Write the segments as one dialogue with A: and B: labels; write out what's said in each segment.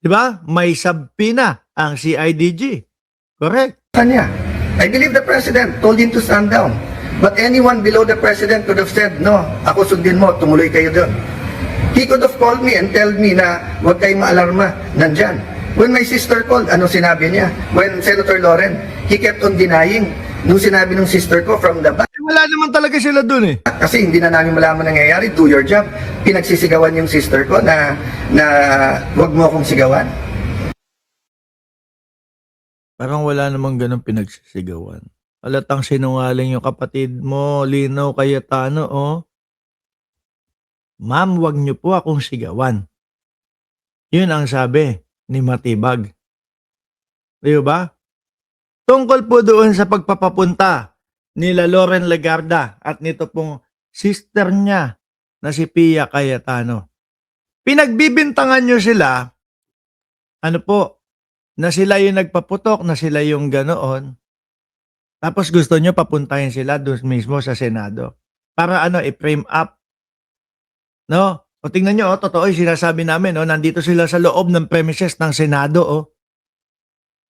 A: Di ba? May sabpina ang CIDG. Correct.
B: Kanya. I believe the president told him to stand down. But anyone below the president could have said, no, ako sundin mo, tumuloy kayo doon. He could have called me and told me na huwag kayong maalarma, nandyan. When my sister called, ano sinabi niya? When Senator Loren, he kept on denying nung sinabi ng sister ko from the back.
A: Wala naman talaga sila dun eh.
B: Kasi hindi na namin malaman nangyayari, do your job. Pinagsisigawan yung sister ko na huwag mo akong sigawan.
A: Parang wala namang ganun pinagsisigawan. Halatang sinungaling yung kapatid mo, Linaw Cayetano, oh. Ma'am, wag niyo po akong sigawan. Yun ang sabi ni Matibag. Di ba? Tungkol po doon sa pagpapapunta nila Loren Legarda at nito pong sister niya na si Pia Cayetano. Pinagbibintangan nyo sila, ano po, na sila yung nagpaputok, na sila yung ganoon. Tapos gusto nyo papuntahin sila doon mismo sa Senado. Para ano, i-frame up. No? O tingnan nyo, totoo yung sinasabi namin, nandito sila sa loob ng premises ng Senado,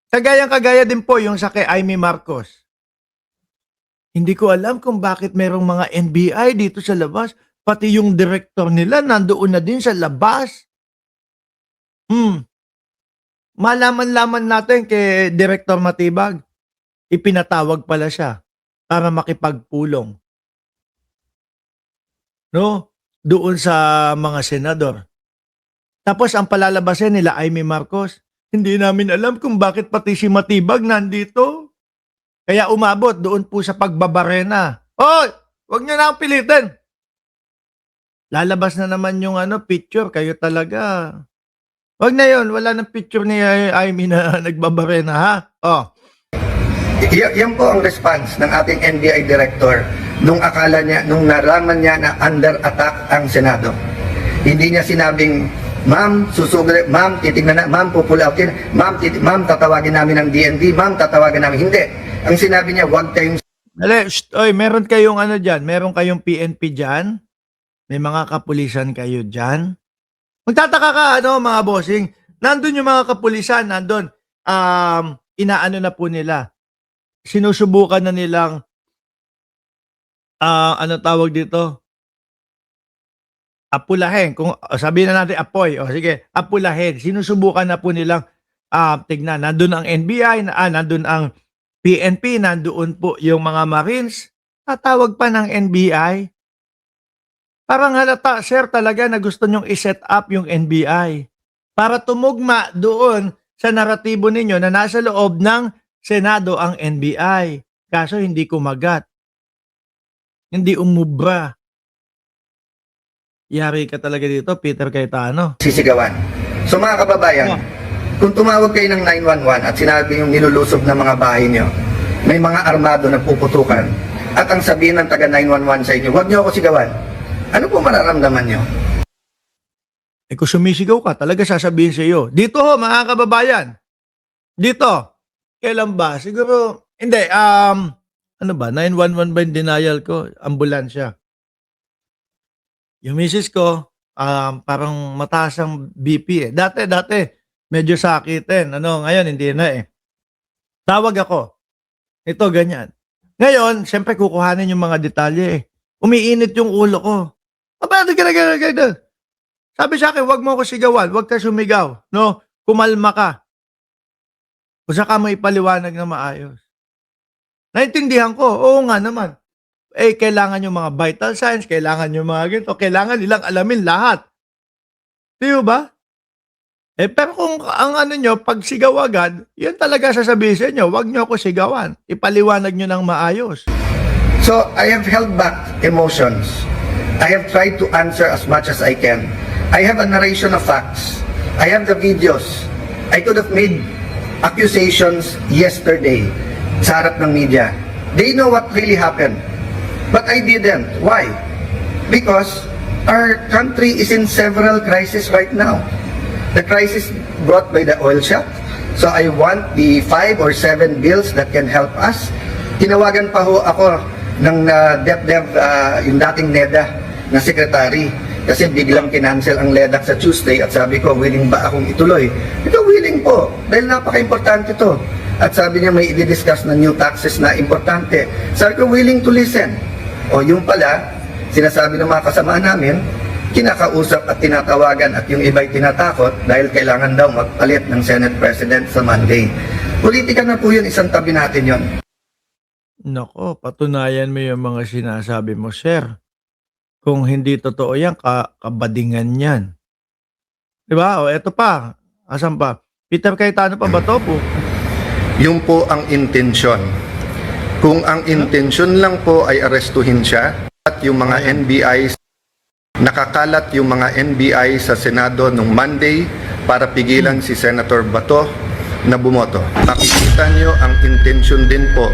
A: Kagayang-kagaya din po yung sa kay Amy Marcos. Hindi ko alam kung bakit merong mga NBI dito sa labas. Pati yung director nila nandoon na din sa labas. Malaman-laman natin kay Director Matibag. Ipinatawag pala siya para makipagpulong. No? Doon sa mga senador. Tapos ang palalabasin nila Amy Marcos, hindi namin alam kung bakit pati si Matibag nandito. Kaya umabot doon po sa pagbabarena. Hoy! Huwag niyo na akong pilitin. Lalabas na naman yung picture. Kayo talaga. Huwag na yun. Wala nang picture ni Amy na nagbabarena, ha?
B: Yan po ang response ng ating NBI director nung akala niya, nung naraman niya na under attack ang Senado. Hindi niya sinabing, ma'am, susugre, ma'am, titignan na, ma'am, pupulautin, ma'am, tatawagin namin ng DND, ma'am, tatawagin namin. Hindi. Ang sinabi niya, huwag kayong...
A: Meron kayong dyan? Meron kayong PNP dyan? May mga kapulisan kayo dyan? Magtataka ka, mga bossing. Nandun yung mga kapulisan, nandun. Inaano na po nila. Sinusubukan na nilang tawag dito? Apulahin. Kung sabihin na natin apoy, sige, apulahin. Sinusubukan na po nilang tignan. Nandun ang NBI, nandun ang PNP, nandoon po yung mga Marines. Tatawag pa ng NBI. Parang halata, sir, talaga na gusto nyong i-set up yung NBI para tumugma doon sa naratibo ninyo na nasa loob ng Senado ang NBI. Kaso hindi kumagat. Hindi umubra. Yari ka talaga dito, Peter Cayetano.
B: Sisigawan. So mga kababayan, kung tumawag kayo ng 911 at sinabi yung nilulusob ng mga bahay nyo, may mga armado na puputukan, at ang sabihin ng taga 911 sa inyo, huwag nyo ako sigawan. Ano po mararamdaman nyo?
A: Kung sumisigaw ka, talaga sasabihin sa iyo, dito mga kababayan, dito, kailan ba? Siguro, hindi, 911 ba yung denial ko? Ambulansya. Yung misis ko, parang mataas ang BP Dati, medyo sakitin. Ngayon, hindi na Tawag ako. Ito, ganyan. Ngayon, siyempre kukuhanin yung mga detalye Umiinit yung ulo ko. Sabi sa akin, wag mo ako sigawan, wag ka sumigaw. No? Kumalma ka. Kung saka mo ipaliwanag na maayos. Naintindihan ko, oo nga naman. Kailangan yung mga vital signs, kailangan yung mga ganito, kailangan nilang alamin lahat. Di ba? Pero kung ang nyo, pag sigaw agad, yun talaga sasabihin sa inyo, wag nyo ako sigawan. Ipaliwanag nyo ng maayos.
B: So, I have held back emotions. I have tried to answer as much as I can. I have a narration of facts. I have the videos. I could have made accusations yesterday sa harap ng media. They know what really happened. But I didn't. Why? Because our country is in several crises right now. The crisis brought by the oil shock. So I want the 5 or 7 bills that can help us. Tinawagan pa ho ako ng DepDev, yung dating NEDA na sekretary. Kasi biglang kinancel ang LEDAC sa Tuesday at sabi ko, willing ba akong ituloy? Ito, willing po. Dahil napaka-importante to. At sabi niya may i-discuss na new taxes na importante. Sabi ko, willing to listen. O yung pala, sinasabi ng mga kasama namin, kinakausap at tinatawagan at yung iba'y tinatakot dahil kailangan daw magpalit ng Senate President sa Monday. Politika na po yun, isang tabi natin yun.
A: Nako, patunayan mo yung mga sinasabi mo, sir. Kung hindi totoo yan, kabadingan yan. Diba? O, eto pa. Asan pa? Peter Cayetano pa ba to po?
C: Yung po ang intensyon. Kung ang intensyon lang po ay arestuhin siya at yung mga NBI, nakakalat yung mga NBI sa Senado nung Monday para pigilan si Senator Bato na bumoto. Makikita nyo ang intensyon din po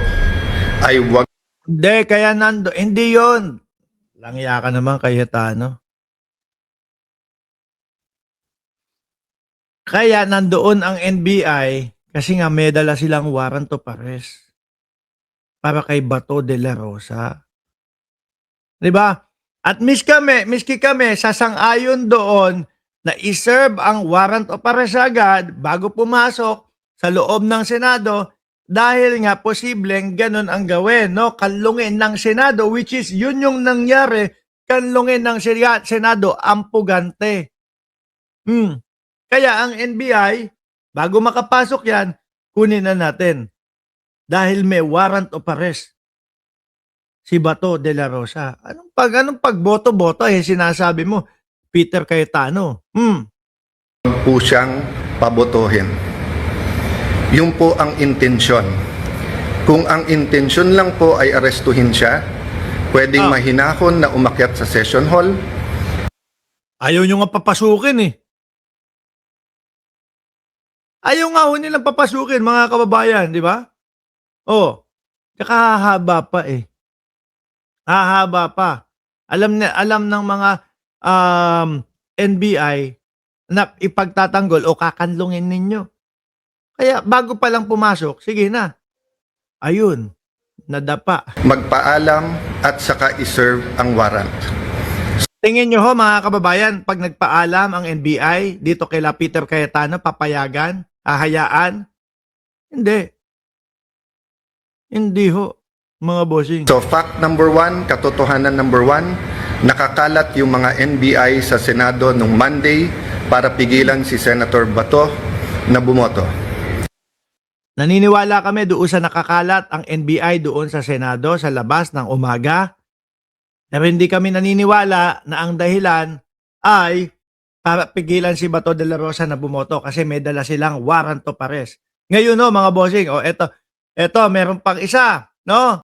C: ay wag
A: Hindi, kaya hindi yon. Langya ka naman, Cayetano. Kaya nandoon ang NBI kasi nga may dala silang warrant of arrest para kay Bato de la Rosa. 'Di ba? At miski kami sasang-ayon doon na iserve ang warrant of arrest agad bago pumasok sa loob ng Senado dahil nga posibleng ganun ang gawin, no? Kanlungin ng Senado, which is yun yung nangyari, kanlungin ng Senado ang pugante. Kaya ang NBI, bago makapasok yan, kunin na natin. Dahil may warrant of arrest si Bato de la Rosa. Anong pagboto-boto sinasabi mo, Peter Cayetano?
C: po siyang pabotohin. Yung po ang intensyon. Kung ang intensyon lang po ay arestuhin siya, pwedeng mahinahon na umakyat sa session hall.
A: Ayaw nyo nga papasukin eh. Ayaw nga ho nilang papasukin, mga kababayan, di ba? Oh, tsaka hahaba pa eh. Hahaba pa. Alam ng mga NBI na ipagtatanggol o kakanlungin ninyo. Kaya bago pa lang pumasok, sige na. Ayun, nadapa.
C: Magpaalam at saka iserve ang warrant.
A: Tingin nyo ho mga kababayan, pag nagpaalam ang NBI dito kay Peter Cayetano, papayagan, hahayaan? Hindi. Hindi ho, mga bossing.
C: So fact number 1, katotohanan number 1, nakakalat yung mga NBI sa Senado nung Monday para pigilan si Senator Bato na bumoto.
A: Naniniwala kami doon sa nakakalat ang NBI doon sa Senado sa labas ng umaga. Pero hindi kami naniniwala na ang dahilan ay para pigilan si Bato de la Rosa na bumoto kasi may dala silang warrant of arrest. Ngayon no mga bossing, eto meron pang isa, no?